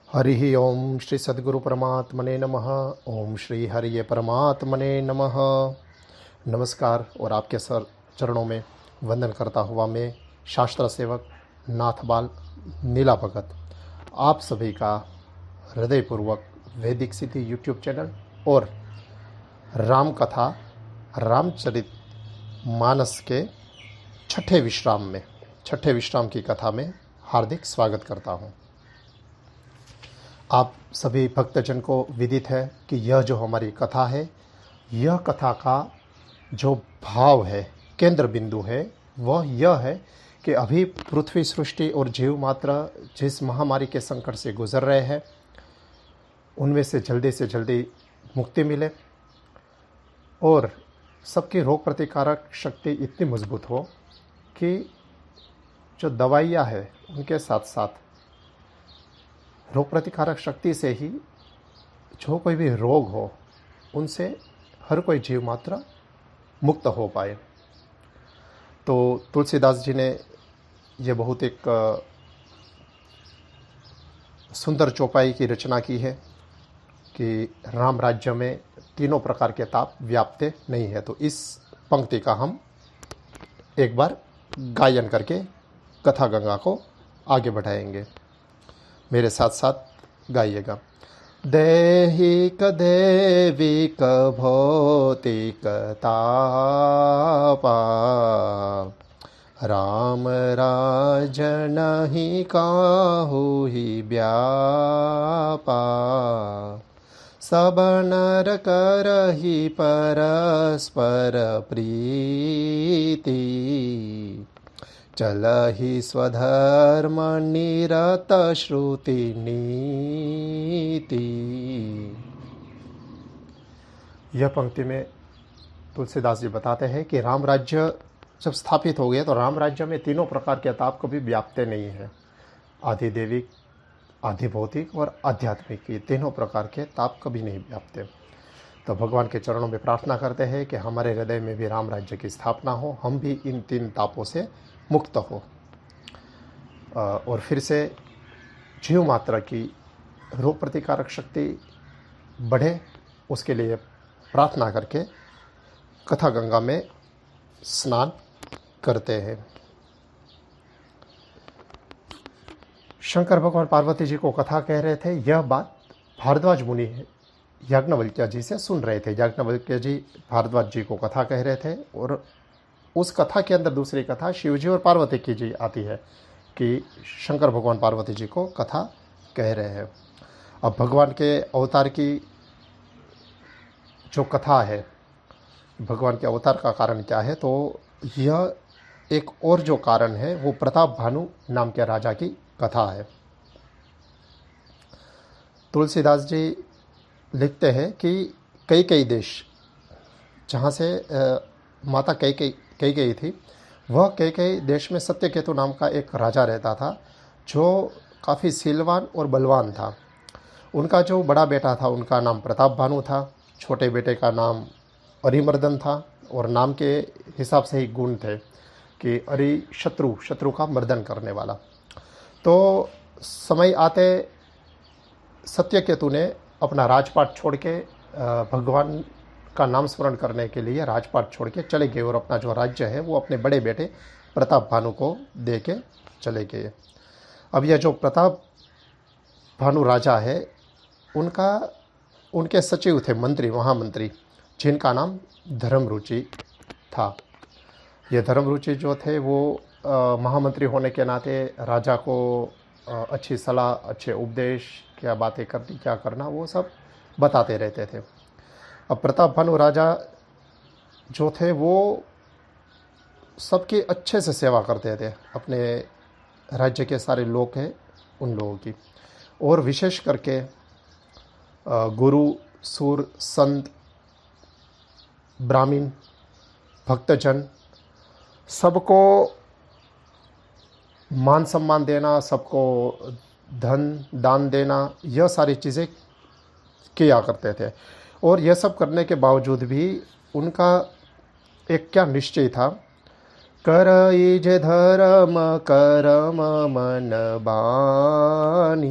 हरि ओम श्री सद्गुरु परमात्मने नमः। ओम श्री हरिये परमात्मने नमः। नमस्कार और आपके सर चरणों में वंदन करता हुआ मैं शास्त्र सेवक नाथबाल नीला भगत आप सभी का हृदयपूर्वक वैदिक सिद्धि यूट्यूब चैनल और राम कथा रामचरित मानस के छठे विश्राम की कथा में हार्दिक स्वागत करता हूँ। आप सभी भक्तजन को विदित है कि यह जो हमारी कथा है, यह कथा का जो भाव है, केंद्र बिंदु है, वह यह है कि अभी पृथ्वी सृष्टि और जीव मात्र जिस महामारी के संकट से गुजर रहे हैं, उनमें से जल्दी मुक्ति मिले और सबकी रोग प्रतिकारक शक्ति इतनी मजबूत हो कि जो दवाइयाँ हैं उनके साथ साथ रोग प्रतिकारक शक्ति से ही जो कोई भी रोग हो उनसे हर कोई जीव मात्र मुक्त हो पाए। तो तुलसीदास जी ने यह बहुत एक सुंदर चौपाई की रचना की है कि राम राज्य में तीनों प्रकार के ताप व्याप्ते नहीं है। तो इस पंक्ति का हम एक बार गायन करके कथा गंगा को आगे बढ़ाएंगे। मेरे साथ साथ गाइएगा। दैहिक दैविक भौतिक तापा, राम राज नहीं काहू ही व्यापा। सब नर करहि परस्पर प्रीति, चलहि स्वधर्म निरत श्रुति नीति। यह पंक्ति में तुलसीदास जी बताते हैं कि राम राज्य जब स्थापित हो गया तो राम राज्य में तीनों प्रकार के ताप कभी व्याप्ते नहीं है। आधिदैविक, आधिभौतिक और आध्यात्मिक, ये तीनों प्रकार के ताप कभी नहीं व्याप्ते। तो भगवान के चरणों में प्रार्थना करते हैं कि हमारे हृदय में भी राम राज्य की स्थापना हो, हम भी इन तीन तापों से मुक्त हो और फिर से जीव मात्रा की रोग प्रतिकारक शक्ति बढ़े, उसके लिए प्रार्थना करके कथा गंगा में स्नान करते हैं। शंकर भगवान पार्वती जी को कथा कह रहे थे। यह बात भारद्वाज मुनि याज्ञवल्क्य जी से सुन रहे थे। याज्ञवल्क्य जी भारद्वाज जी को कथा कह रहे थे और उस कथा के अंदर दूसरी कथा शिवजी और पार्वती की जी आती है कि शंकर भगवान पार्वती जी को कथा कह रहे हैं। अब भगवान के अवतार की जो कथा है, भगवान के अवतार का कारण क्या है, तो यह एक और जो कारण है वो प्रताप भानु नाम के राजा की कथा है। तुलसीदास जी लिखते हैं कि कई देश जहाँ से माता कई थी, वह कई देश में सत्यकेतु नाम का एक राजा रहता था जो काफ़ी सीलवान और बलवान था। उनका जो बड़ा बेटा था उनका नाम प्रताप भानु था, छोटे बेटे का नाम अरिमर्दन था और नाम के हिसाब से ही गुण थे कि अरि शत्रु का मर्दन करने वाला। तो समय आते सत्यकेतु ने अपना राजपाट छोड़ के भगवान का नाम स्मरण करने के लिए राजपाट छोड़ के चले गए और अपना जो राज्य है वो अपने बड़े बेटे प्रताप भानु को दे के चले गए। अब यह जो प्रताप भानु राजा है, उनके सचिव थे मंत्री, महामंत्री, जिनका नाम धर्मरुचि था। ये धर्मरुचि जो थे वो महामंत्री होने के नाते राजा को अच्छी सलाह, अच्छे उपदेश, क्या बातें करनी, क्या करना, वो सब बताते रहते थे। अब प्रताप भानु राजा जो थे वो सबकी अच्छे से सेवा करते थे, अपने राज्य के सारे लोग हैं उन लोगों की, और विशेष करके गुरु, सूर, संत, ब्राह्मण, भक्तजन, सबको मान सम्मान देना, सबको धन दान देना, यह सारी चीज़ें किया करते थे। और यह सब करने के बावजूद भी उनका एक क्या निश्चय था, करई जे धर्म करम मन बानी।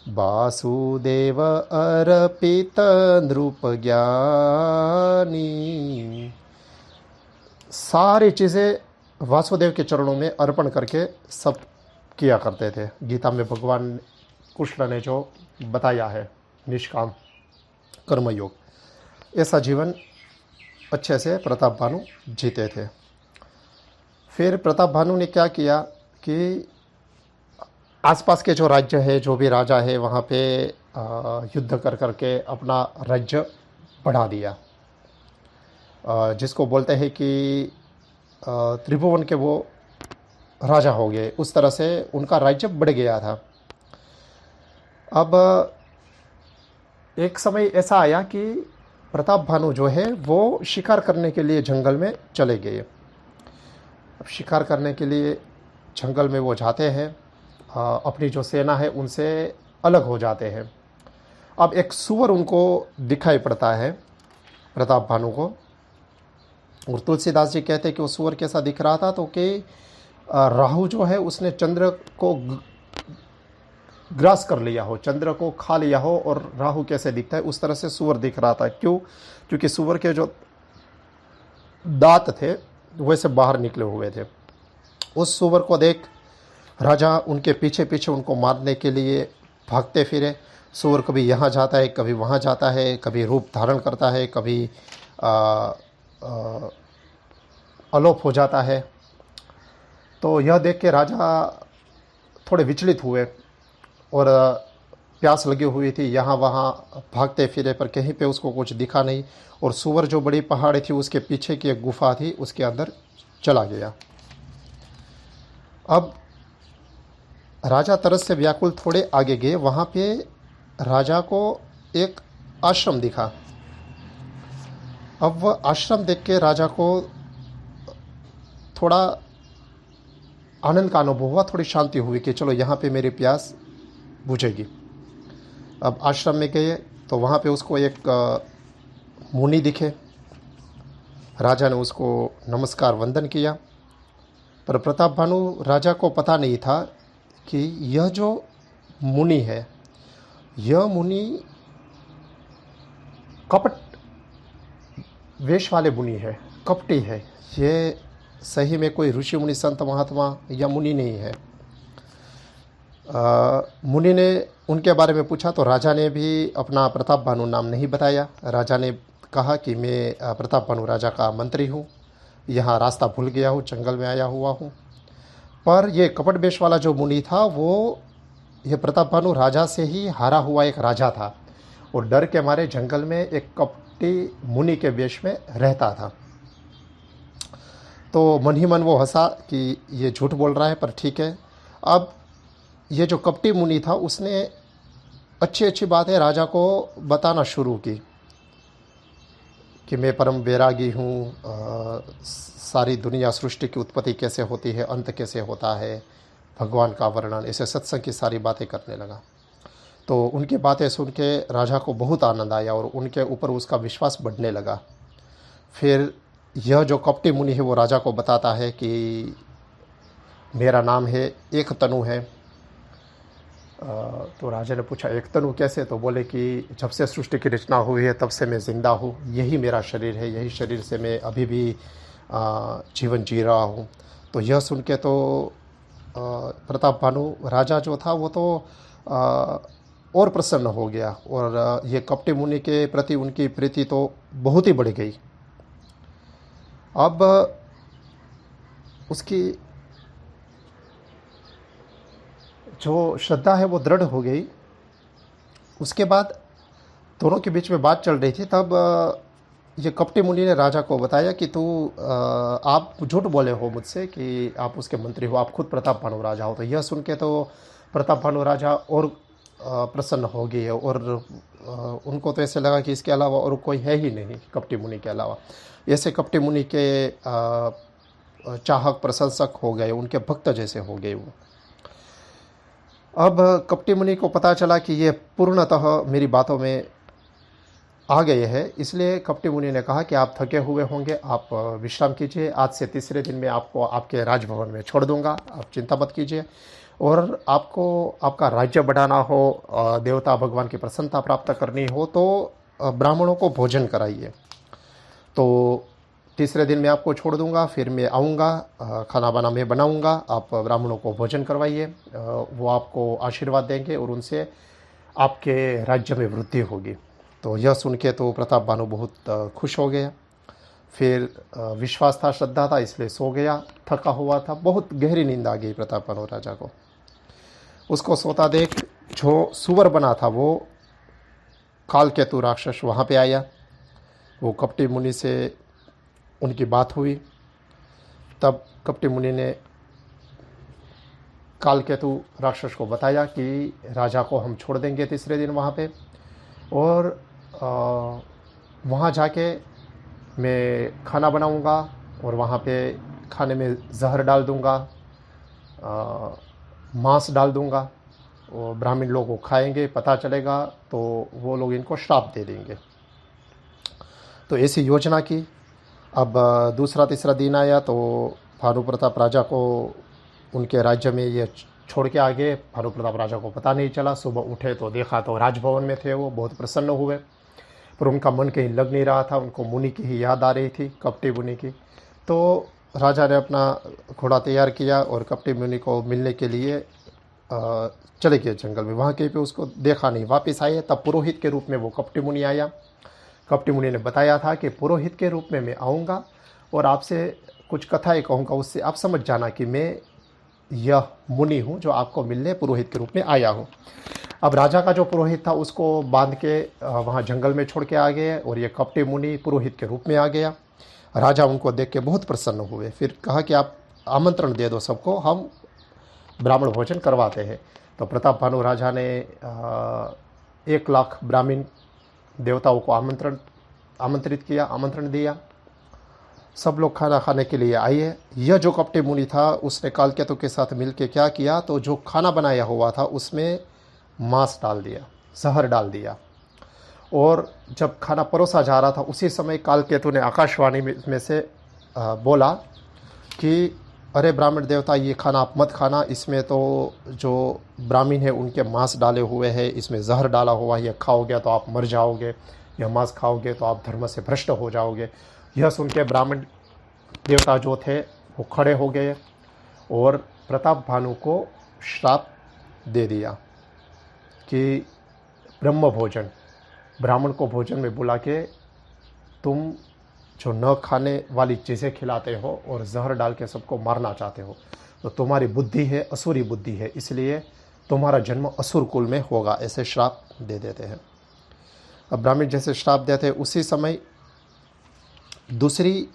वासुदेव अर्पित नृप ज्ञानी। सारी चीज़ें वासुदेव के चरणों में अर्पण करके सब किया करते थे। गीता में भगवान कृष्ण ने जो बताया है निष्काम कर्मयोग, ऐसा जीवन अच्छे से प्रताप भानु जीते थे। फिर प्रताप भानु ने क्या किया कि आसपास के जो राज्य है, जो भी राजा है, वहाँ पे युद्ध कर करके अपना राज्य बढ़ा दिया। जिसको बोलते हैं कि त्रिभुवन के वो राजा हो गए। उस तरह से उनका राज्य बढ़ गया था। अब एक समय ऐसा आया कि प्रताप भानु जो है वो शिकार करने के लिए जंगल में चले गए। अब शिकार करने के लिए जंगल में वो जाते हैं, अपनी जो सेना है उनसे अलग हो जाते हैं। अब एक सूअर उनको दिखाई पड़ता है प्रताप भानु को, और तुलसीदास जी कहते हैं कि वो सूअर कैसा दिख रहा था, तो कि राहु जो है उसने चंद्र को ग्रास कर लिया हो, चंद्र को खा लिया हो, और राहु कैसे दिखता है उस तरह से सूअर दिख रहा था। क्यों? क्योंकि सूअर के जो दांत थे वैसे बाहर निकले हुए थे। उस सूअर को देख राजा उनके पीछे पीछे उनको मारने के लिए भागते फिरे। सूअर कभी यहाँ जाता है, कभी वहाँ जाता है, कभी रूप धारण करता है, कभी अलोप हो जाता है। तो यह देख के राजा थोड़े विचलित हुए, और प्यास लगी हुई थी, यहाँ वहाँ भागते फिरे, पर कहीं पे उसको कुछ दिखा नहीं। और सूअर जो बड़ी पहाड़ी थी उसके पीछे की एक गुफा थी, उसके अंदर चला गया। अब राजा तरस से व्याकुल थोड़े आगे गए, वहाँ पे राजा को एक आश्रम दिखा। अब वह आश्रम देख के राजा को थोड़ा आनंद का अनुभव हुआ, थोड़ी शांति हुई कि चलो यहाँ पे मेरी प्यास बुझेगी। अब आश्रम में गए तो वहाँ पे उसको एक मुनि दिखे। राजा ने उसको नमस्कार वंदन किया, पर प्रताप भानु राजा को पता नहीं था कि यह जो मुनि है, यह मुनि कपट वेश वाले मुनि है, कपटी है। ये सही में कोई ऋषि मुनि संत महात्मा या मुनि नहीं है। मुनि ने उनके बारे में पूछा तो राजा ने भी अपना प्रताप भानु नाम नहीं बताया। राजा ने कहा कि मैं प्रताप भानु राजा का मंत्री हूँ, यहाँ रास्ता भूल गया हूँ, जंगल में आया हुआ हूँ। पर ये कपट वेश वाला जो मुनि था वो ये प्रताप भानु राजा से ही हारा हुआ एक राजा था, और डर के मारे जंगल में एक कपटी मुनि के वेश में रहता था। तो मन ही मन वो हंसा कि ये झूठ बोल रहा है, पर ठीक है। अब ये जो कपटी मुनि था उसने अच्छी अच्छी बातें राजा को बताना शुरू की कि मैं परम वैरागी हूँ, सारी दुनिया सृष्टि की उत्पत्ति कैसे होती है, अंत कैसे होता है, भगवान का वर्णन, ऐसे सत्संग की सारी बातें करने लगा। तो उनकी बातें सुन के राजा को बहुत आनंद आया और उनके ऊपर उसका विश्वास बढ़ने लगा। फिर यह जो कपटी मुनि है वो राजा को बताता है कि मेरा नाम है एक तनु है। तो राजा ने पूछा एक तनु कैसे? तो बोले कि जब से सृष्टि की रचना हुई है तब से मैं ज़िंदा हूँ, यही मेरा शरीर है, यही शरीर से मैं अभी भी जीवन जी रहा हूँ। तो यह सुन के तो प्रताप भानु राजा जो था वो तो और प्रसन्न हो गया, और ये कपटी मुनि के प्रति उनकी प्रीति तो बहुत ही बढ़ गई। अब उसकी जो श्रद्धा है वो दृढ़ हो गई। उसके बाद दोनों के बीच में बात चल रही थी, तब ये कपटी मुनि ने राजा को बताया कि आप झूठ बोले हो मुझसे कि आप उसके मंत्री हो, आप खुद प्रताप भानु राजा हो। तो यह सुन के तो प्रताप भानु राजा और प्रसन्न हो गए, और उनको तो ऐसे लगा कि इसके अलावा और कोई है ही नहीं कपटी मुनि के अलावा। ऐसे कपटी मुनि के चाहक प्रशंसक हो गए, उनके भक्त जैसे हो गए वो। अब कपटी मुनि को पता चला कि ये पूर्णतः मेरी बातों में आ गए हैं, इसलिए कपटी मुनि ने कहा कि आप थके हुए होंगे, आप विश्राम कीजिए, आज से तीसरे दिन में आपको आपके राजभवन में छोड़ दूंगा, आप चिंता मत कीजिए। और आपको आपका राज्य बढ़ाना हो, देवता भगवान की प्रसन्नता प्राप्त करनी हो, तो ब्राह्मणों को भोजन कराइए। तो तीसरे दिन मैं आपको छोड़ दूंगा, फिर मैं आऊँगा, खाना बाना मैं बनाऊंगा, आप ब्राह्मणों को भोजन करवाइए, वो आपको आशीर्वाद देंगे और उनसे आपके राज्य में वृद्धि होगी। तो यह सुन के तो प्रताप भानु बहुत खुश हो गया। फिर विश्वास था, श्रद्धा था, इसलिए सो गया, थका हुआ था, बहुत गहरी नींद आ गई प्रताप भानु राजा को। उसको सोता देख जो सुअर बना था वो कालकेतु राक्षस वहाँ पे आया। वो कपटी मुनि से उनकी बात हुई। तब कपटी मुनि ने कालकेतु राक्षस को बताया कि राजा को हम छोड़ देंगे तीसरे दिन वहाँ पे, और वहाँ जाके मैं खाना बनाऊँगा और वहाँ पे खाने में जहर डाल दूँगा, मांस डाल दूँगा, और ब्राह्मण लोग वो खाएंगे, पता चलेगा तो वो लोग इनको श्राप दे देंगे। तो ऐसी योजना की। अब दूसरा तीसरा दिन आया तो भानु प्रताप राजा को उनके राज्य में ये छोड़ के आ गए। भानु प्रताप राजा को पता नहीं चला। सुबह उठे तो देखा तो राजभवन में थे। वो बहुत प्रसन्न हुए, पर उनका मन कहीं लग नहीं रहा था। उनको मुनि की ही याद आ रही थी, कपटी मुनि की। तो राजा ने अपना घोड़ा तैयार किया और कपटी मुनि को मिलने के लिए चले गए जंगल में। वहाँ कहीं पे उसको देखा नहीं। वापस आए तब पुरोहित के रूप में वो कपटी मुनि आया। कपटी मुनि ने बताया था कि पुरोहित के रूप में मैं आऊँगा और आपसे कुछ कथाएं कहूँगा, उससे आप समझ जाना कि मैं यह मुनि हूँ जो आपको मिलने पुरोहित के रूप में आया हूँ। अब राजा का जो पुरोहित था उसको बांध के वहाँ जंगल में छोड़ के आ गए और ये कपटी मुनि पुरोहित के रूप में आ गया। राजा उनको देख के बहुत प्रसन्न हुए। फिर कहा कि आप आमंत्रण दे दो सबको, हम ब्राह्मण भोजन करवाते हैं। तो प्रताप भानु राजा ने 1 लाख ब्राह्मण देवताओं को आमंत्रित किया, आमंत्रण दिया। सब लोग खाना खाने के लिए आए। यह जो कपटी मुनि था उसने कालकेतु के साथ मिलकर क्या किया, तो जो खाना बनाया हुआ था उसमें मांस डाल दिया, जहर डाल दिया। और जब खाना परोसा जा रहा था उसी समय कालकेतु ने आकाशवाणी में से बोला कि अरे ब्राह्मण देवता, ये खाना आप मत खाना, इसमें तो जो ब्राह्मण है उनके मांस डाले हुए हैं, इसमें जहर डाला हुआ है, यह खाओगे तो आप मर जाओगे, यह मांस खाओगे तो आप धर्म से भ्रष्ट हो जाओगे। यह सुन के ब्राह्मण देवता जो थे वो खड़े हो गए और प्रताप भानु को श्राप दे दिया कि ब्रह्म भोजन, ब्राह्मण को भोजन में बुला के तुम जो न खाने वाली चीज़ें खिलाते हो और जहर डाल के सबको मारना चाहते हो, तो तुम्हारी बुद्धि है असुरी बुद्धि है, इसलिए तुम्हारा जन्म असुर कुल में होगा, ऐसे श्राप दे देते हैं। अब ब्राह्मण जैसे श्राप देते हैं उसी समय दूसरी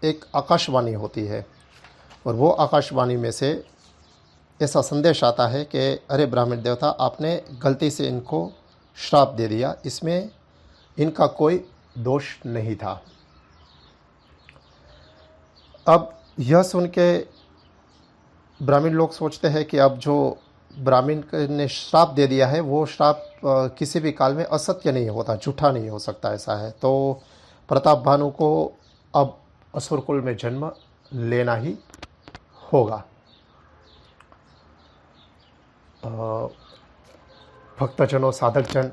एक आकाशवाणी होती है और वो आकाशवाणी में से ऐसा संदेश आता है कि अरे ब्राह्मण देवता, आपने गलती से इनको श्राप दे दिया, इसमें इनका कोई दोष नहीं था। अब यह सुन के ब्राह्मण लोग सोचते हैं कि अब जो ब्राह्मण ने श्राप दे दिया है वो श्राप किसी भी काल में असत्य नहीं होता, झूठा नहीं हो सकता, ऐसा है। तो प्रताप भानु को अब असुर कुल में जन्म लेना ही होगा। भक्तजनों, साधकजन,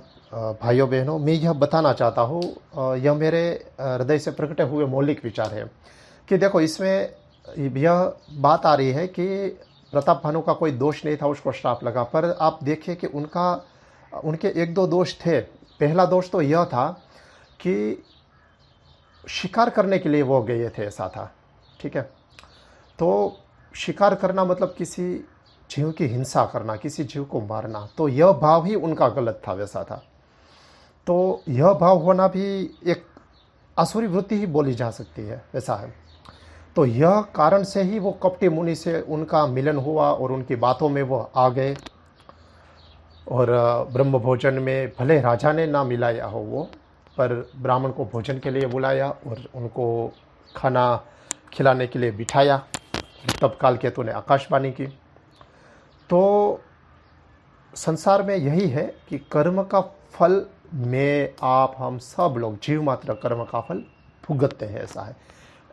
भाइयों बहनों, मैं यह बताना चाहता हूँ, यह मेरे हृदय से प्रकटे हुए मौलिक विचार है कि देखो, इसमें यह बात आ रही है कि प्रताप भानु का कोई दोष नहीं था, उसको श्राप लगा। पर आप देखिए कि उनके 1-2 दोष थे। पहला दोष तो यह था कि शिकार करने के लिए वो गए थे, ऐसा था, ठीक है। तो शिकार करना मतलब किसी जीव की हिंसा करना, किसी जीव को मारना, तो यह भाव ही उनका गलत था, वैसा था। तो यह भाव होना भी एक आसुरी वृत्ति ही बोली जा सकती है, वैसा है। तो यह कारण से ही वो कपटी मुनि से उनका मिलन हुआ और उनकी बातों में वो आ गए। और ब्रह्म भोजन में भले राजा ने ना मिलाया हो वो, पर ब्राह्मण को भोजन के लिए बुलाया और उनको खाना खिलाने के लिए बिठाया। तब कालकेतु ने आकाशवाणी की। तो संसार में यही है कि कर्म का फल में आप, हम सब लोग जीव मात्र कर्म का फल भुगतते हैं, ऐसा है।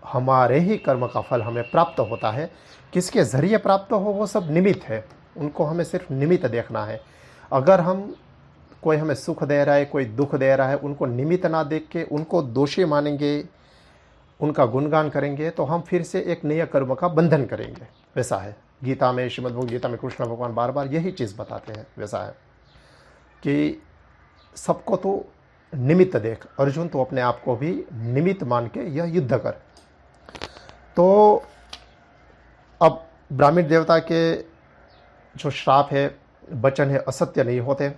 हमारे ही कर्म का फल हमें प्राप्त होता है। किसके ज़रिए प्राप्त हो वो सब निमित्त है। उनको हमें सिर्फ निमित्त देखना है। अगर हम कोई हमें सुख दे रहा है, कोई दुख दे रहा है, उनको निमित्त ना देख के उनको दोषी मानेंगे, उनका गुणगान करेंगे, तो हम फिर से एक नया कर्म का बंधन करेंगे। वैसा है गीता में, श्रीमद् भगवद गीता में कृष्ण भगवान बार बार यही चीज़ बताते हैं। वैसा है कि सबको तो निमित्त देख, अर्जुन तो अपने आप को भी निमित्त मान के यह युद्ध कर। तो अब ब्राह्मण देवता के जो श्राप है, वचन है, असत्य नहीं होते,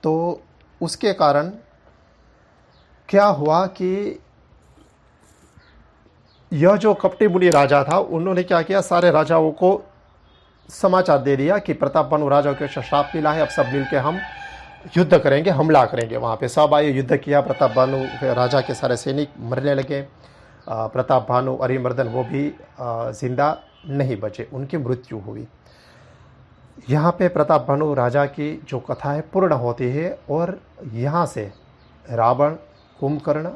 तो उसके कारण क्या हुआ कि यह जो कपटी मुनि राजा था, उन्होंने क्या किया, सारे राजाओं को समाचार दे दिया कि प्रताप भानु राजा के श्राप मिला है, अब सब मिलके हम युद्ध करेंगे, हमला करेंगे। वहाँ पे सब आए, युद्ध किया। प्रताप भानु राजा के सारे सैनिक मरने लगे। प्रताप भानु अरिमर्दन वो भी जिंदा नहीं बचे, उनकी मृत्यु हुई। यहाँ पे प्रताप भानु राजा की जो कथा है पूर्ण होती है, और यहाँ से रावण, कुंभकर्ण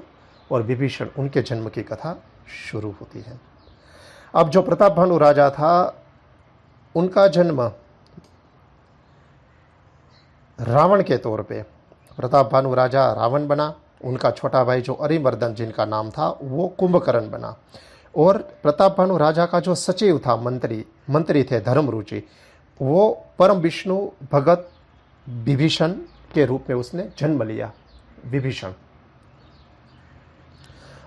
और विभीषण, उनके जन्म की कथा शुरू होती है। अब जो प्रताप भानु राजा था, उनका जन्म रावण के तौर पे, प्रताप भानु राजा रावण बना, उनका छोटा भाई जो अरिमर्दन जिनका नाम था वो कुंभकर्ण बना, और प्रताप भानु राजा का जो सचिव था, मंत्री थे धर्मरुचि, वो परम विष्णु भगत विभीषण के रूप में उसने जन्म लिया, विभीषण।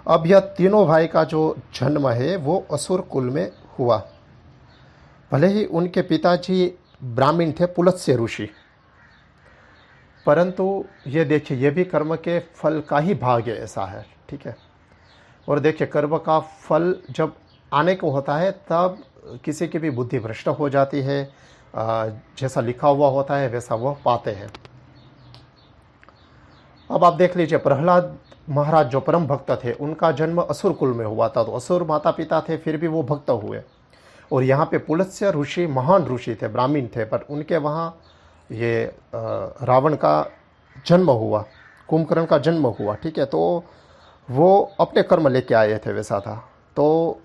अब यह तीनों भाई का जो जन्म है वो असुर कुल में हुआ। भले ही उनके पिताजी ब्राह्मण थे, पुलत्स्य ऋषि, परंतु ये देखिए, ये भी कर्म के फल का ही भाग है, ऐसा है, ठीक है। और देखिए, कर्म का फल जब आने को होता है तब किसी की भी बुद्धि भ्रष्ट हो जाती है, जैसा लिखा हुआ होता है वैसा वह पाते हैं। अब आप देख लीजिए, प्रहलाद महाराज जो परम भक्त थे, उनका जन्म असुर कुल में हुआ था, तो असुर माता पिता थे, फिर भी वो भक्त हुए। और यहाँ पे पुलत्स्य ऋषि महान ऋषि थे, ब्राह्मण थे, पर उनके वहाँ ये रावण का जन्म हुआ, कुंभकर्ण का जन्म हुआ, ठीक है। तो वो अपने कर्म लेके आए थे, वैसा था। तो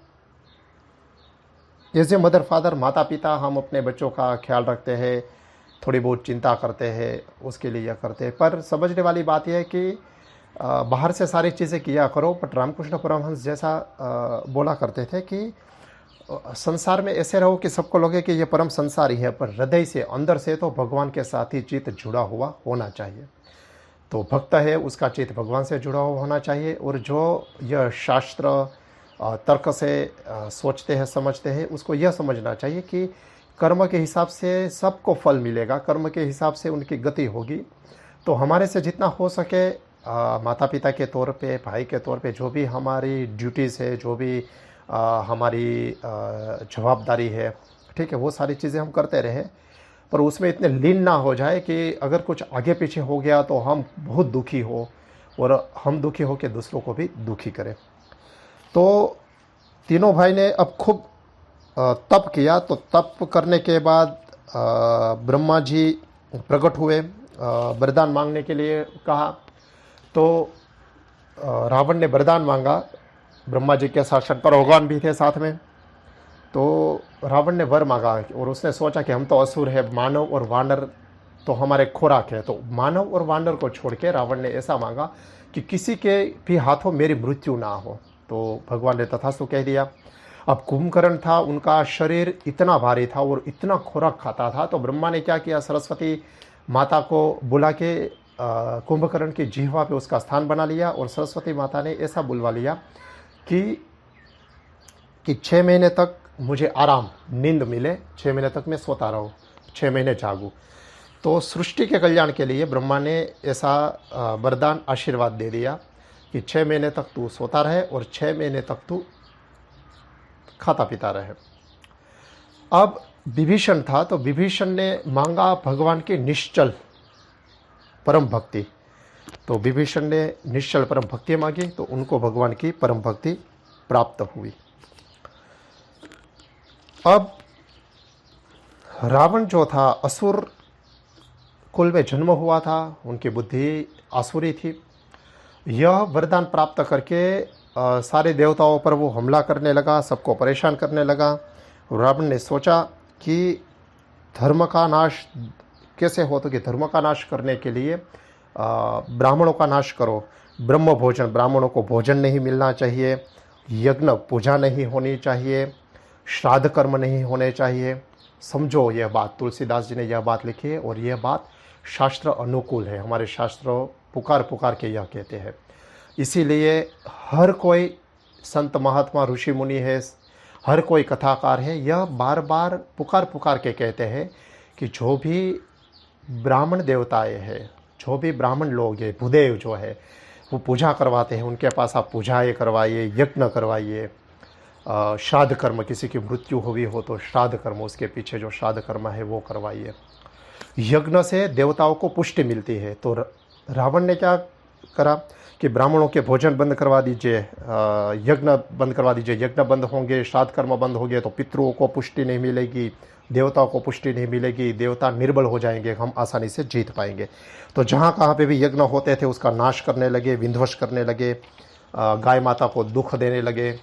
एज ए मदर फादर, माता पिता, हम अपने बच्चों का ख्याल रखते हैं, थोड़ी बहुत चिंता करते हैं, उसके लिए यह करते हैं। पर समझने वाली बात यह है कि बाहर से सारी चीज़ें किया करो, बट रामकृष्ण परमहंस जैसा बोला करते थे कि संसार में ऐसे रहो कि सबको लगे कि ये परम संसार ही है, पर हृदय से, अंदर से तो भगवान के साथ ही चित्त जुड़ा हुआ होना चाहिए। तो भक्त है, उसका चित्त भगवान से जुड़ा हुआ होना चाहिए। और जो यह शास्त्र तर्क से सोचते हैं, समझते हैं, उसको यह समझना चाहिए कि कर्म के हिसाब से सबको फल मिलेगा, कर्म के हिसाब से उनकी गति होगी। तो हमारे से जितना हो सके, माता पिता के तौर पे, भाई के तौर पे, जो भी हमारी ड्यूटीज़ है, जो भी हमारी जवाबदारी है, ठीक है, वो सारी चीज़ें हम करते रहें। पर उसमें इतने लीन ना हो जाए कि अगर कुछ आगे पीछे हो गया तो हम बहुत दुखी हो, और हम दुखी हो के दूसरों को भी दुखी करें। तो तीनों भाई ने अब खूब तप किया। तो तप करने के बाद ब्रह्मा जी प्रकट हुए, वरदान मांगने के लिए कहा। तो रावण ने वरदान मांगा, ब्रह्मा जी के साथ शंकर भगवान भी थे साथ में। तो रावण ने वर मांगा, और उसने सोचा कि हम तो असुर है, मानव और वानर तो हमारे खुराक है। तो मानव और वानर को छोड़ के रावण ने ऐसा मांगा कि किसी के भी हाथों मेरी मृत्यु ना हो। तो भगवान ने तथास्तु कह दिया। अब कुंभकर्ण था, उनका शरीर इतना भारी था और इतना खुराक खाता था, तो ब्रह्मा ने क्या किया, सरस्वती माता को बुला के कुंभकर्ण की जिह्वा पे उसका स्थान बना लिया। और सरस्वती माता ने ऐसा बुलवा लिया कि 6 महीने तक मुझे आराम, नींद मिले, 6 महीने तक मैं सोता रहूँ, 6 महीने जागूँ। तो सृष्टि के कल्याण के लिए ब्रह्मा ने ऐसा वरदान, आशीर्वाद दे दिया कि 6 महीने तक तू सोता रहे और 6 महीने तक तू खाता पीता रहे। अब विभीषण था, तो विभीषण ने मांगा भगवान की निश्चल परम भक्ति। तो विभीषण ने निश्चल परम भक्ति मांगी, तो उनको भगवान की परम भक्ति प्राप्त हुई। अब रावण जो था, असुर कुल में जन्म हुआ था, उनकी बुद्धि आसुरी थी। यह वरदान प्राप्त करके सारे देवताओं पर वो हमला करने लगा, सबको परेशान करने लगा। रावण ने सोचा कि धर्म का नाश कैसे हो, तो कि धर्म का नाश करने के लिए ब्राह्मणों का नाश करो। ब्रह्म भोजन, ब्राह्मणों को भोजन नहीं मिलना चाहिए, यज्ञ पूजा नहीं होनी चाहिए, श्राद्ध कर्म नहीं होने चाहिए। समझो यह बात, तुलसीदास जी ने यह बात लिखी है और यह बात शास्त्र अनुकूल है। हमारे शास्त्र पुकार पुकार के यह कहते हैं। इसीलिए हर कोई संत महात्मा ऋषि मुनि है, हर कोई कथाकार है, यह बार बार पुकार पुकार के कहते हैं कि जो भी ब्राह्मण देवताएं हैं, जो भी ब्राह्मण लोग हैं, भूदेव जो है वो पूजा करवाते हैं, उनके पास आप पूजाएँ करवाइए, यज्ञ करवाइए। श्राद्ध कर्म, किसी की मृत्यु हुई हो तो श्राद्ध कर्म, उसके पीछे जो श्राद्ध कर्म है वो करवाइए। यज्ञ से देवताओं को पुष्टि मिलती है। तो रावण ने क्या करा कि ब्राह्मणों के भोजन बंद करवा दीजिए, यज्ञ बंद करवा दीजिए। यज्ञ बंद होंगे, श्राद्ध कर्म बंद होंगे तो पितरों को पुष्टि नहीं मिलेगी, देवताओं को पुष्टि नहीं मिलेगी, देवता निर्बल हो जाएंगे, हम आसानी से जीत पाएंगे। तो जहाँ कहाँ पे भी यज्ञ होते थे उसका नाश करने लगे, विध्वंस करने लगे, गाय माता को दुख देने लगे,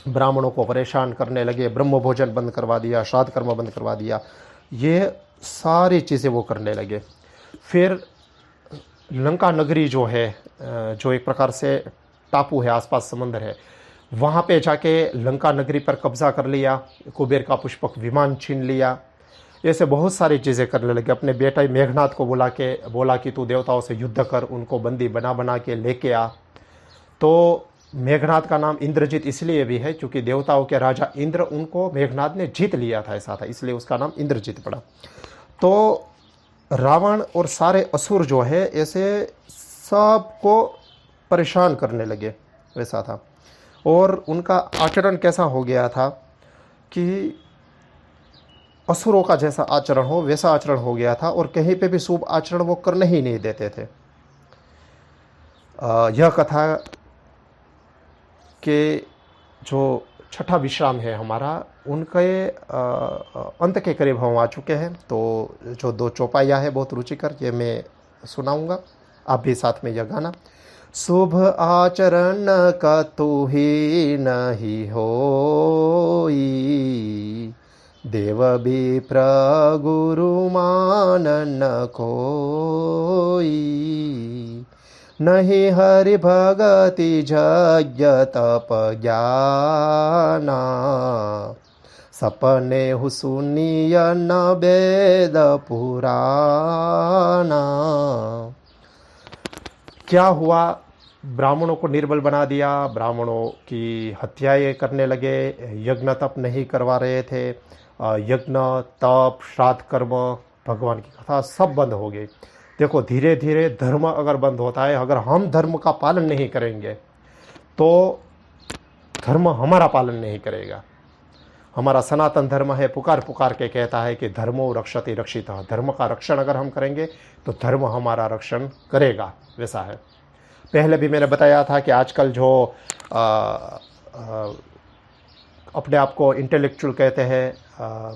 ब्राह्मणों को परेशान करने लगे, ब्रह्म भोजन बंद करवा दिया, श्राद्ध कर्म बंद करवा दिया, ये सारी चीज़ें वो करने लगे। फिर लंका नगरी जो है, जो एक प्रकार से टापू है, आसपास समंदर है, वहाँ पे जाके लंका नगरी पर कब्जा कर लिया, कुबेर का पुष्पक विमान छीन लिया, ऐसे बहुत सारी चीज़ें करने लगे। अपने बेटे मेघनाथ को बोला कि तू देवताओं से युद्ध कर, उनको बंदी बना बना के लेके आ। तो मेघनाथ का नाम इंद्रजीत इसलिए भी है क्योंकि देवताओं के राजा इंद्र, उनको मेघनाथ ने जीत लिया था, ऐसा था, इसलिए उसका नाम इंद्रजीत पड़ा। तो रावण और सारे असुर जो है ऐसे सबको परेशान करने लगे, वैसा था। और उनका आचरण कैसा हो गया था कि असुरों का जैसा आचरण हो वैसा आचरण हो गया था, और कहीं पे भी शुभ आचरण वो करने ही नहीं देते थे। यह कथा के जो छठा विश्राम है हमारा, उनके अंत के करीब हम आ चुके हैं। तो जो 2 चौपाइयाँ है बहुत रुचिकर, ये मैं सुनाऊंगा, आप भी साथ में यह गाना। शुभ आचरण का तू ही नहीं होई, देव विप्र गुरु मानन कोई, नहीं हरि भगति यज्ञ तप ज्ञाना, सपने हु सुनिय न वेद पुराना। क्या हुआ, ब्राह्मणों को निर्बल बना दिया, ब्राह्मणों की हत्याएं करने लगे, यज्ञ तप नहीं करवा रहे थे, यज्ञ तप श्राद्ध कर्म भगवान की कथा सब बंद हो गई। देखो धीरे धीरे धर्म अगर बंद होता है, अगर हम धर्म का पालन नहीं करेंगे तो धर्म हमारा पालन नहीं करेगा। हमारा सनातन धर्म है, पुकार पुकार के कहता है कि धर्मो रक्षति रक्षितः, धर्म का रक्षण अगर हम करेंगे तो धर्म हमारा रक्षण करेगा, वैसा है। पहले भी मैंने बताया था कि आजकल जो अपने आप को इंटेलेक्चुअल कहते हैं,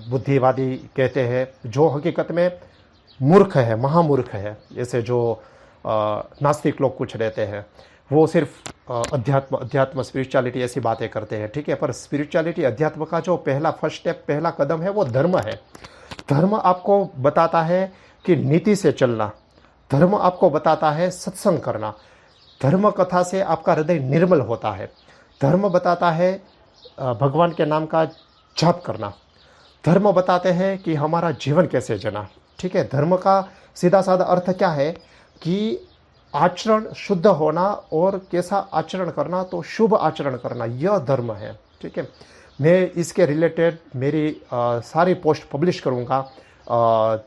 बुद्धिवादी कहते हैं, जो हकीकत में मूर्ख है, महामूर्ख है, जैसे जो नास्तिक लोग कुछ रहते हैं, वो सिर्फ अध्यात्म स्पिरिचुअलिटी ऐसी बातें करते हैं, ठीक है। पर स्पिरिचुअलिटी, अध्यात्म का जो पहला फर्स्ट स्टेप, पहला कदम है वो धर्म है। धर्म आपको बताता है कि नीति से चलना, धर्म आपको बताता है सत्संग करना, धर्म कथा से आपका हृदय निर्मल होता है, धर्म बताता है भगवान के नाम का जाप करना, धर्म बताते हैं कि हमारा जीवन कैसे जीना, ठीक है। धर्म का सीधा साधा अर्थ क्या है कि आचरण शुद्ध होना और कैसा आचरण करना, तो शुभ आचरण करना, यह धर्म है, ठीक है। मैं इसके रिलेटेड मेरी सारी पोस्ट पब्लिश करूँगा।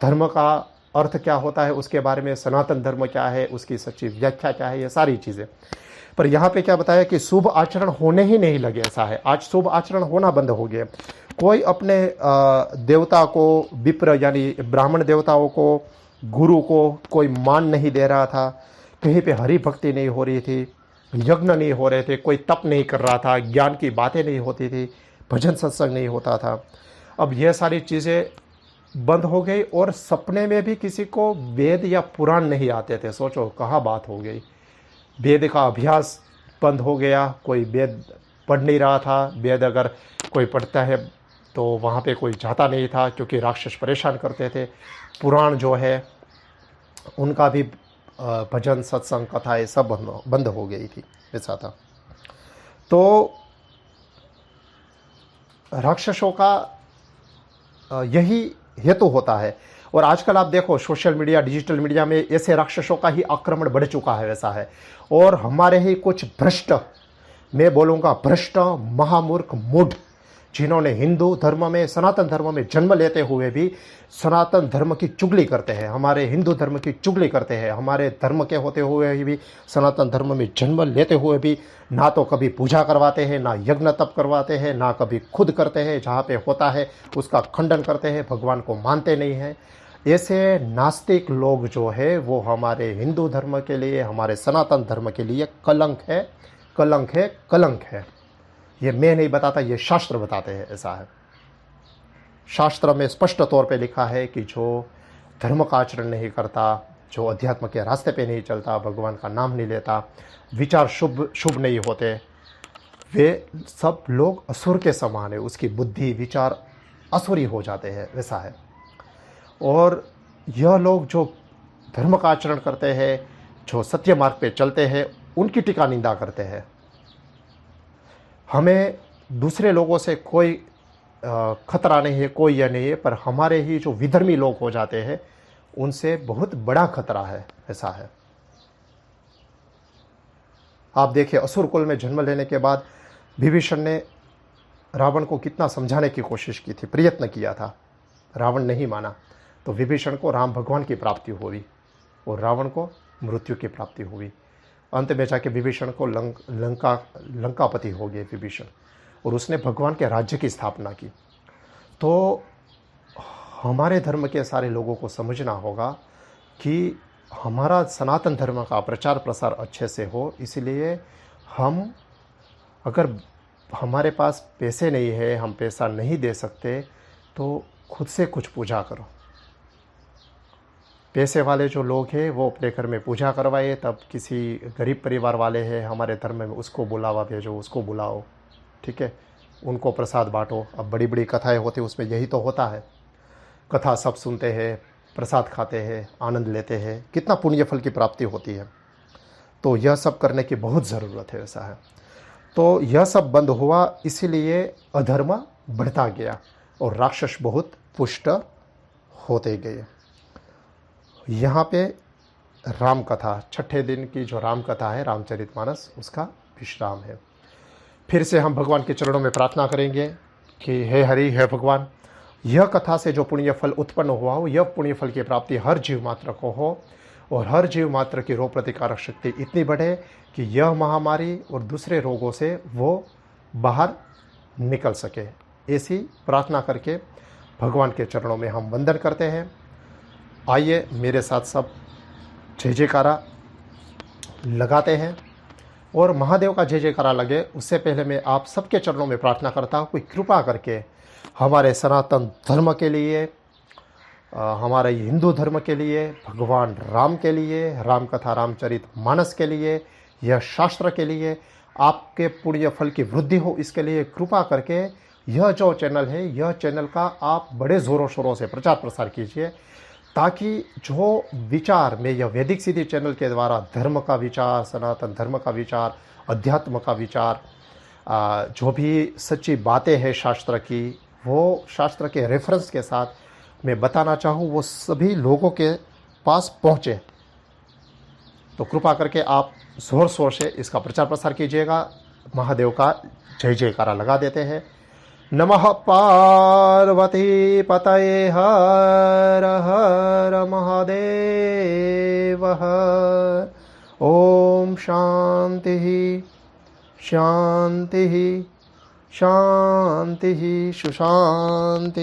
धर्म का अर्थ क्या होता है उसके बारे में, सनातन धर्म क्या है, उसकी सच्ची व्याख्या क्या है, ये सारी चीज़ें। पर यहाँ पे क्या बताया कि शुभ आचरण होने ही नहीं लगे, ऐसा है। आज शुभ आचरण होना बंद हो गए। कोई अपने देवता को, विप्र यानी ब्राह्मण देवताओं को, गुरु को कोई मान नहीं दे रहा था, कहीं पे हरि भक्ति नहीं हो रही थी, यज्ञ नहीं हो रहे थे, कोई तप नहीं कर रहा था, ज्ञान की बातें नहीं होती थी, भजन सत्संग नहीं होता था। अब यह सारी चीज़ें बंद हो गई और सपने में भी किसी को वेद या पुराण नहीं आते थे। सोचो कहाँ बात हो गई। वेद का अभ्यास बंद हो गया, कोई वेद पढ़ नहीं रहा था। वेद अगर कोई पढ़ता है तो वहाँ पे कोई जाता नहीं था क्योंकि राक्षस परेशान करते थे। पुराण जो है उनका भी भजन सत्संग कथाएं सब बंद हो गई थी, ऐसा था। तो राक्षसों का यही हेतु होता है। और आजकल आप देखो सोशल मीडिया डिजिटल मीडिया में ऐसे राक्षसों का ही आक्रमण बढ़ चुका है, वैसा है। और हमारे ही कुछ भ्रष्ट, मैं बोलूँगा भ्रष्ट महामूर्ख मूढ़, जिन्होंने हिंदू धर्म में सनातन धर्म में जन्म लेते हुए भी सनातन धर्म की चुगली करते हैं, हमारे हिंदू धर्म की चुगली करते हैं, हमारे धर्म के होते हुए भी सनातन धर्म में जन्म लेते हुए भी ना तो कभी पूजा करवाते हैं, ना यज्ञ तप करवाते हैं, ना कभी खुद करते हैं, जहाँ पे होता है उसका खंडन करते हैं, भगवान को मानते नहीं हैं। ऐसे नास्तिक लोग जो है वो हमारे हिंदू धर्म के लिए, हमारे सनातन धर्म के लिए कलंक है, कलंक है, कलंक है। ये मैं नहीं बताता, ये शास्त्र बताते हैं, ऐसा है। शास्त्र में स्पष्ट तौर पे लिखा है कि जो धर्म का आचरण नहीं करता, जो अध्यात्म के रास्ते पे नहीं चलता, भगवान का नाम नहीं लेता, विचार शुभ नहीं होते, वे सब लोग असुर के समान है। उसकी बुद्धि विचार असुरी हो जाते हैं, वैसा है। और यह लोग जो धर्म का आचरण करते हैं, जो सत्य मार्ग पे चलते हैं, उनकी टीका निंदा करते हैं। हमें दूसरे लोगों से कोई खतरा नहीं है, कोई यह नहीं है, पर हमारे ही जो विधर्मी लोग हो जाते हैं उनसे बहुत बड़ा खतरा है, ऐसा है। आप देखिए असुर कुल में जन्म लेने के बाद विभीषण ने रावण को कितना समझाने की कोशिश की थी, प्रयत्न किया था, रावण नहीं माना। तो विभीषण को राम भगवान की प्राप्ति हुई और रावण को मृत्यु की प्राप्ति हुई। अंत में जाके विभीषण को लंकापति हो गए विभीषण, और उसने भगवान के राज्य की स्थापना की। तो हमारे धर्म के सारे लोगों को समझना होगा कि हमारा सनातन धर्म का प्रचार प्रसार अच्छे से हो। इसलिए हम, अगर हमारे पास पैसे नहीं है, हम पैसा नहीं दे सकते, तो खुद से कुछ पूजा करो। पैसे वाले जो लोग हैं वो अपने घर में पूजा करवाए, तब किसी गरीब परिवार वाले हैं हमारे धर्म में, उसको बुलावा भेजो, उसको बुलाओ, ठीक है, उनको प्रसाद बांटो। अब बड़ी बड़ी कथाएं होती हैं, उसमें यही तो होता है। कथा सब सुनते हैं, प्रसाद खाते हैं, आनंद लेते हैं, कितना पुण्य फल की प्राप्ति होती है। तो यह सब करने की बहुत ज़रूरत है, ऐसा है। तो यह सब बंद हुआ, इसीलिए अधर्म बढ़ता गया और राक्षस बहुत पुष्ट होते गए। यहाँ पे राम कथा, छठे दिन की जो राम कथा है, रामचरितमानस, उसका विश्राम है। फिर से हम भगवान के चरणों में प्रार्थना करेंगे कि हे हरि, हे भगवान, यह कथा से जो पुण्य फल उत्पन्न हुआ हो, यह पुण्य फल की प्राप्ति हर जीव मात्र को हो, और हर जीव मात्र की रोग प्रतिकारक शक्ति इतनी बढ़े कि यह महामारी और दूसरे रोगों से वो बाहर निकल सके। ऐसी प्रार्थना करके भगवान के चरणों में हम वंदन करते हैं। आइए मेरे साथ सब जय जयकारा लगाते हैं। और महादेव का जय जयकारा लगे उससे पहले मैं आप सबके चरणों में प्रार्थना करता हूँ, कोई कृपा करके हमारे सनातन धर्म के लिए, हमारे हिंदू धर्म के लिए, भगवान राम के लिए, राम कथा रामचरितमानस के लिए, यह शास्त्र के लिए आपके पुण्य फल की वृद्धि हो, इसके लिए कृपा करके यह जो चैनल है, यह चैनल का आप बड़े ज़ोरों शोरों से प्रचार प्रसार कीजिए, ताकि जो विचार में यह वैदिक सिद्धि चैनल के द्वारा धर्म का विचार, सनातन धर्म का विचार, अध्यात्म का विचार, जो भी सच्ची बातें हैं शास्त्र की, वो शास्त्र के रेफरेंस के साथ मैं बताना चाहूँ, वो सभी लोगों के पास पहुँचे। तो कृपा करके आप ज़ोर शोर से इसका प्रचार प्रसार कीजिएगा। महादेव का जय जयकारा लगा देते हैं। नमः पार्वती पतये हर हर महादेव हर। ओम शांति शांति शांति सुशांतिर्भवतु।